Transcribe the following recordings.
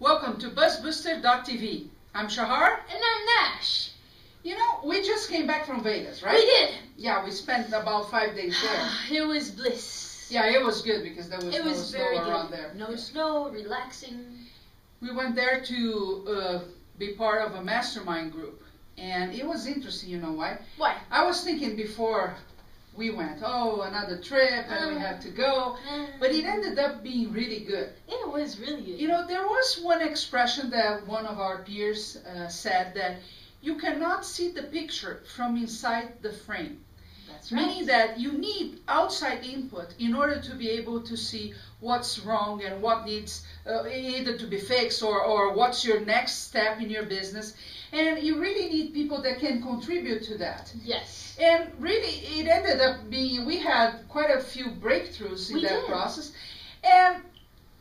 Welcome to BuzzBooster.tv. I'm Shahar. And I'm Nash. You know, we just came back from Vegas, right? We did. Yeah, we spent about 5 days there. It was bliss. Yeah, it was good because there was no snow around there. No snow, relaxing. We went there to be part of a mastermind group. And it was interesting, you know why? Why? I was thinking before we went, oh, another trip and we have to go. But it ended up being really good. It was really good. You know, there was one expression that one of our peers said that you cannot see the picture from inside the frame. That's right. Meaning that you need outside input in order to be able to see what's wrong and what needs either to be fixed or what's your next step in your business. And you really need people that can contribute to that. Yes. And really, it ended up being, we had quite a few breakthroughs in that process. And,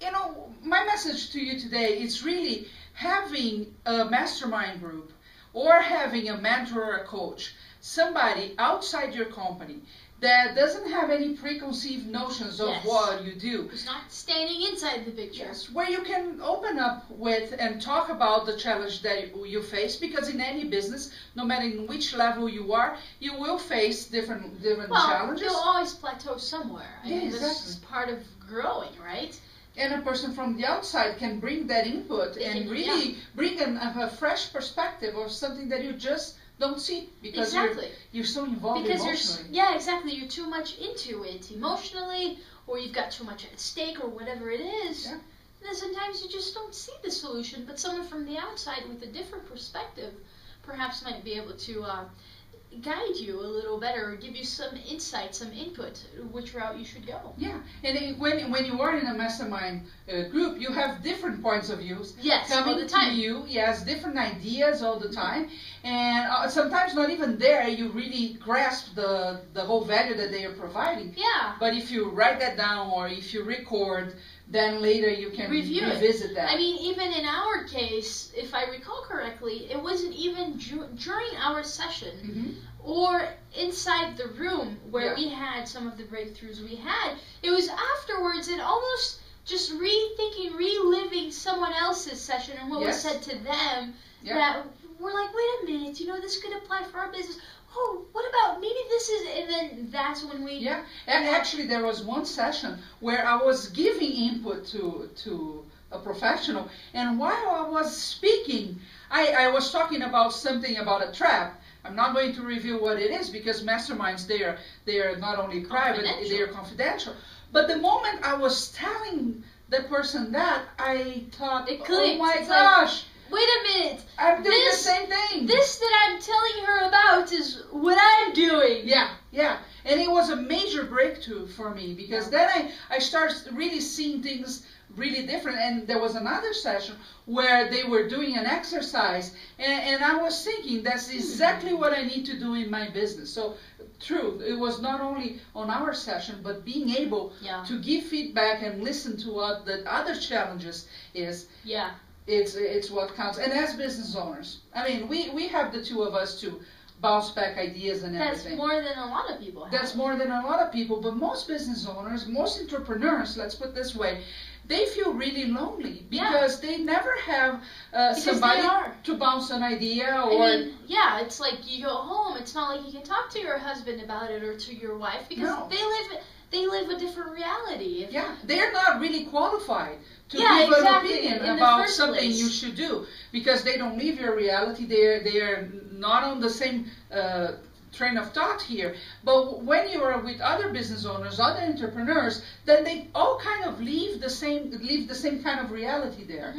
you know, my message to you today is really having a mastermind group or having a mentor or a coach, somebody outside your company that doesn't have any preconceived notions of what you do. Who's not standing inside the picture. Yes, where you can open up with and talk about the challenge that you face, because in any business, no matter in which level you are, you will face different challenges. You'll always plateau somewhere. I mean, exactly. This is part of growing, right? And a person from the outside can bring that input and really bring a fresh perspective of something that you just don't see because you're so involved emotionally. Exactly. You're too much into it emotionally, or you've got too much at stake, or whatever it is. Yeah. And then sometimes you just don't see the solution, but someone from the outside with a different perspective perhaps might be able to guide you a little better, or give you some insight, some input, which route you should go. Yeah, and when you are in a mastermind group, you have different points of views coming all the time. to you. Yes, different ideas all the time, and sometimes not even there you really grasp the whole value that they are providing. Yeah. But if you write that down or if you record, then later you can revisit that. I mean, even in our case, if I recall correctly, it wasn't even during our session or inside the room where we had some of the breakthroughs we had. It was afterwards and almost just rethinking, reliving someone else's session and what was said to them that we're like, wait a minute, you know, this could apply for our business. Oh, what about maybe this is, and then that's when we... Yeah, and actually there was one session where I was giving input to a professional, and while I was speaking, I was talking about something about a trap. I'm not going to reveal what it is because masterminds, they are not only private, they are confidential. But the moment I was telling the person that, I thought, oh my gosh! Wait a minute. I'm doing the same thing. This that I'm telling her about is what I'm doing. Yeah, yeah. And it was a major breakthrough for me because then I started really seeing things really different. And there was another session where they were doing an exercise and I was thinking that's exactly what I need to do in my business. So true, it was not only on our session, but being able to give feedback and listen to what the other challenges is. Yeah. It's what counts. And as business owners, I mean, we have the two of us to bounce back ideas and everything. That's more than a lot of people have. That's more than a lot of people, but most business owners, most entrepreneurs, let's put it this way, they feel really lonely because they never have somebody to bounce an idea or... I mean, yeah, it's like you go home, it's not like you can talk to your husband about it or to your wife because they live a different reality. Yeah, they're not really qualified to give an opinion about something you should do because they don't live your reality. They're not on the same train of thought here. But when you are with other business owners, other entrepreneurs, then they all kind of live the same kind of reality there.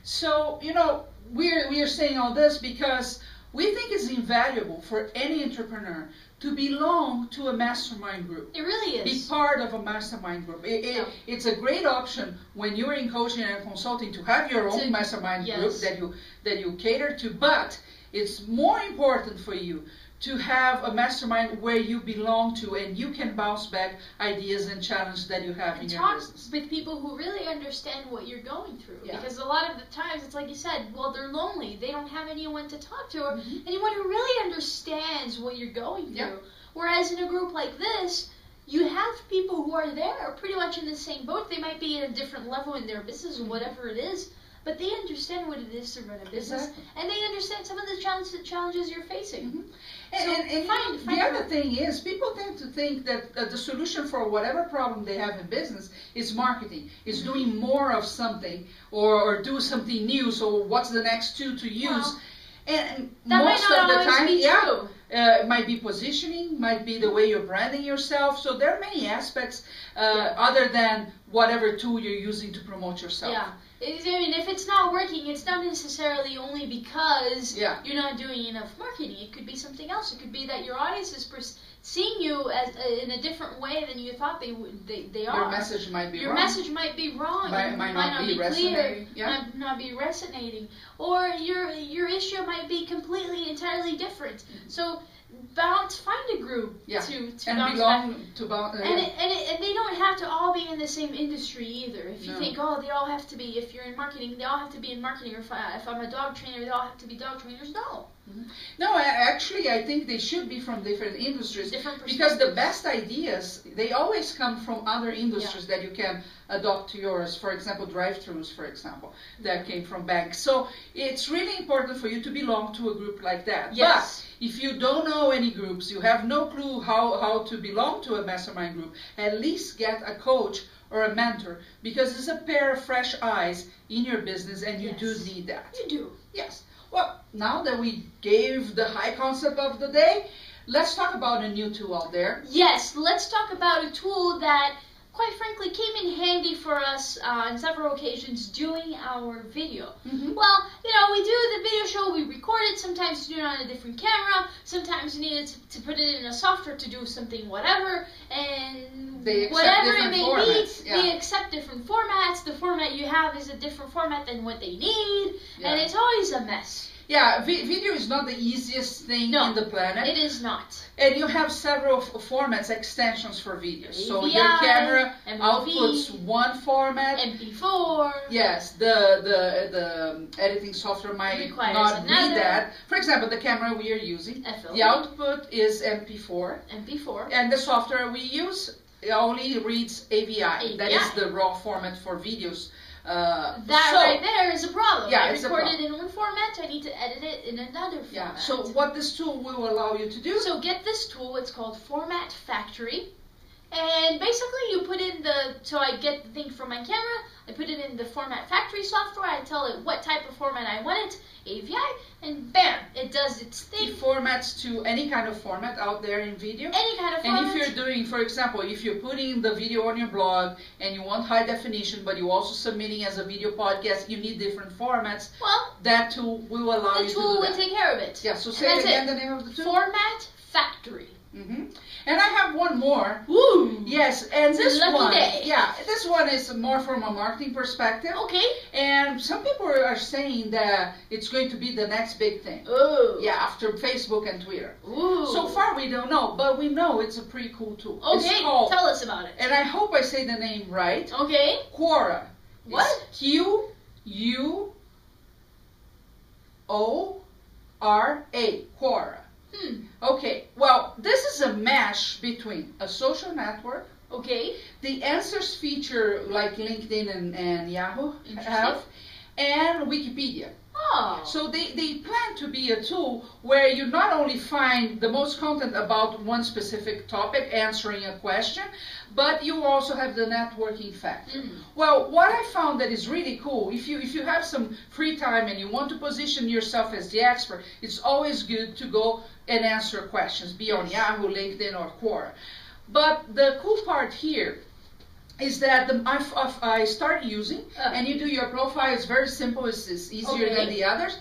So, you know, we are saying all this because we think it's invaluable for any entrepreneur to belong to a mastermind group. It really is. Be part of a mastermind group. It's a great option when you're in coaching and consulting to have your own mastermind group that you cater to, but it's more important for you to have a mastermind where you belong to and you can bounce back ideas and challenges that you have in your business. Talk with people who really understand what you're going through. Because a lot of the times, it's like you said, well, they're lonely. They don't have anyone to talk to or anyone who really understands what you're going through. Whereas in a group like this, you have people who are there pretty much in the same boat. They might be at a different level in their business or whatever it is. but they understand what it is to run a business, exactly. and they understand some of the challenges you're facing. Mm-hmm. So and the other thing is, people tend to think that the solution for whatever problem they have in business is marketing, is doing more of something, or do something new, so what's the next tool to use. Well, and that most might not of the always time, be true. It might be positioning, might be the way you're branding yourself. So there are many aspects other than whatever tool you're using to promote yourself. Yeah. I mean, if it's not working, it's not necessarily only because you're not doing enough marketing. It could be something else. It could be that your audience is seeing you as in a different way than you thought they are. Your message might be wrong. Your message might be wrong. Might not be clear. Yeah. Might not be resonating. Or your issue might be completely, entirely different. So find a group to and belong to and they don't have to all be in the same industry either. If you think, oh, they all have to be, if you're in marketing, they all have to be in marketing, or if I'm a dog trainer, they all have to be dog trainers. No. No, actually, I think they should be from different industries, because the best ideas, they always come from other industries that you can adopt to yours. For example, drive-thrus, for example, that came from banks. So it's really important for you to belong to a group like that. Yes. But if you don't know any groups, you have no clue how to belong to a mastermind group, at least get a coach or a mentor, because it's a pair of fresh eyes in your business, and you do need that. You do. Yes. Well, now that we gave the high concept of the day, let's talk about a new tool out there. Yes, let's talk about a tool that, quite frankly, came in handy for us on several occasions doing our video. Well, we do the video show, we record it, sometimes you do it on a different camera, sometimes you need to put it in a software to do something whatever, and whatever it may be, they accept different formats. The format you have is a different format than what they need, and it's always a mess. Yeah, video is not the easiest thing in the planet. It is not. And you have several formats, extensions for videos. So AVI, your camera MV, outputs one format. MP4. Yes, the editing software might not be that. For example, the camera we are using, the output is MP4. And the software we use only reads AVI. That is the raw format for videos. Right there is a problem. Yeah, I recorded in one format, I need to edit it in another format. Yeah, so what this tool will allow you to do? So get this tool, it's called Format Factory. And basically you put in so I get the thing from my camera, I put it in the Format Factory software, I tell it what type of format I want it, AVI, and bam, it does its thing. It formats to any kind of format out there in video. Any kind of format. And if you're doing, for example, if you're putting the video on your blog and you want high definition, but you're also submitting as a video podcast, you need different formats. Well, that tool will allow you to do that. The tool will take care of it. Yeah, so say again the name of the tool. Format Factory. And I have one more. Woo! Yes, and this one, day. this one is more from a marketing perspective. Okay. And some people are saying that it's going to be the next big thing. Oh. Yeah, after Facebook and Twitter. Ooh. So far we don't know, but we know it's a pretty cool tool. Okay, tell us about it. And I hope I say the name right. Okay. Quora. What? It's Quora. Quora. Okay, well, this is a mesh between a social network, the answers feature like LinkedIn and Yahoo have, and Wikipedia. Oh. So they plan to be a tool where you not only find the most content about one specific topic, answering a question, but you also have the networking factor. Well, what I found that is really cool, if you have some free time and you want to position yourself as the expert, it's always good to go and answer questions, be on Yahoo, LinkedIn, or Quora. But the cool part here is that I started using, and you do your profile, it's very simple, it's easier than the others,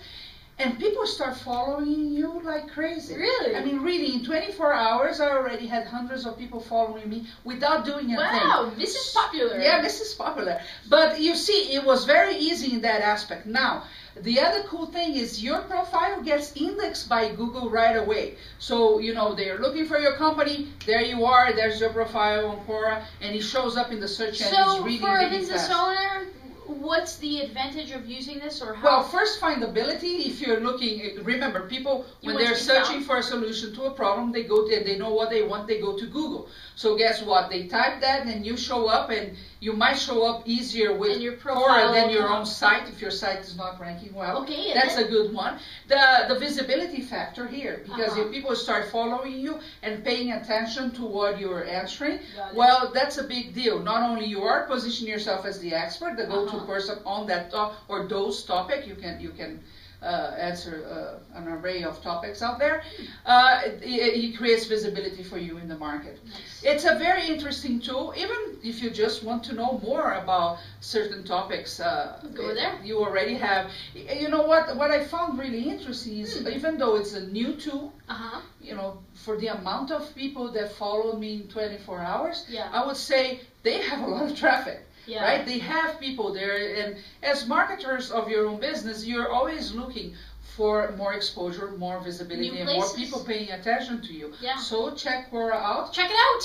and people start following you like crazy. Really? I mean, really, in 24 hours, I already had hundreds of people following me without doing a thing. Wow, this is popular. Yeah, this is popular. But you see, it was very easy in that aspect. Now, the other cool thing is your profile gets indexed by Google right away. So, they're looking for your company, there you are, there's your profile on Quora, and it shows up in the search engines really, really fast. So, for a business owner, what's the advantage of using this, or how? Well, first, findability. If you're looking, remember, people when they're searching for a solution to a problem, they go there, they know what they want, they go to Google. So guess what? They type that, and you show up, and you might show up easier with Quora than your own site if your site is not ranking well. Okay, that's a good one. The visibility factor here, because if people start following you and paying attention to what you're answering, well, that's a big deal. Not only you are positioning yourself as the expert, the go-to person on that or those topic, you can answer an array of topics out there. It creates visibility for you in the market. Nice. It's a very interesting tool, even if you just want to know more about certain topics. Go there. You already have. You know what I found really interesting is even though it's a new tool, you know, for the amount of people that followed me in 24 hours, I would say they have a lot of traffic. Yeah. Right? They have people there, and as marketers of your own business, you're always looking for more exposure, more visibility, and more people paying attention to you. Yeah. So check Quora out. Check it out.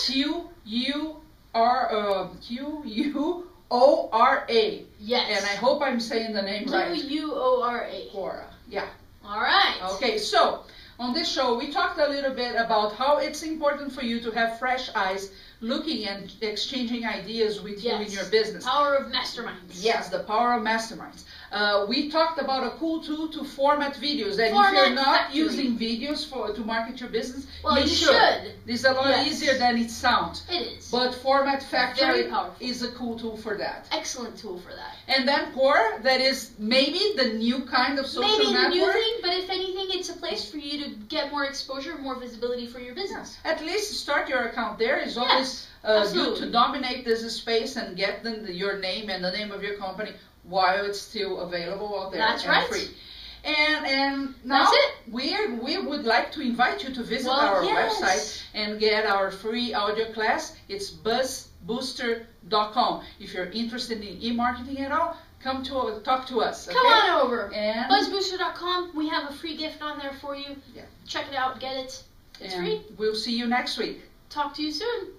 Quora. Yes. And I hope I'm saying the name right. Quora. Quora. Yeah. All right. Okay, so on this show, we talked a little bit about how it's important for you to have fresh eyes looking and exchanging ideas with you in your business. Power of Masterminds. Yes, the power of Masterminds. We talked about a cool tool to format videos. And if you're not using videos to market your business, well, you should. It's a lot easier than it sounds. It is. But Format Factory is a cool tool for that. Excellent tool for that. And then Quora, that is maybe the new kind of social network. Maybe the new thing, but if anything, it's a place for you to get more exposure, more visibility for your business. At least start your account there. It's always good to dominate this space and get your name and the name of your company while it's still available out there. That's and free. And now we would like to invite you to visit our website and get our free audio class. It's BuzzBooster.com. If you're interested in e-marketing at all, come to talk to us. Okay? Come on over. And BuzzBooster.com. We have a free gift on there for you. Yeah. Check it out. Get it. It's free. We'll see you next week. Talk to you soon.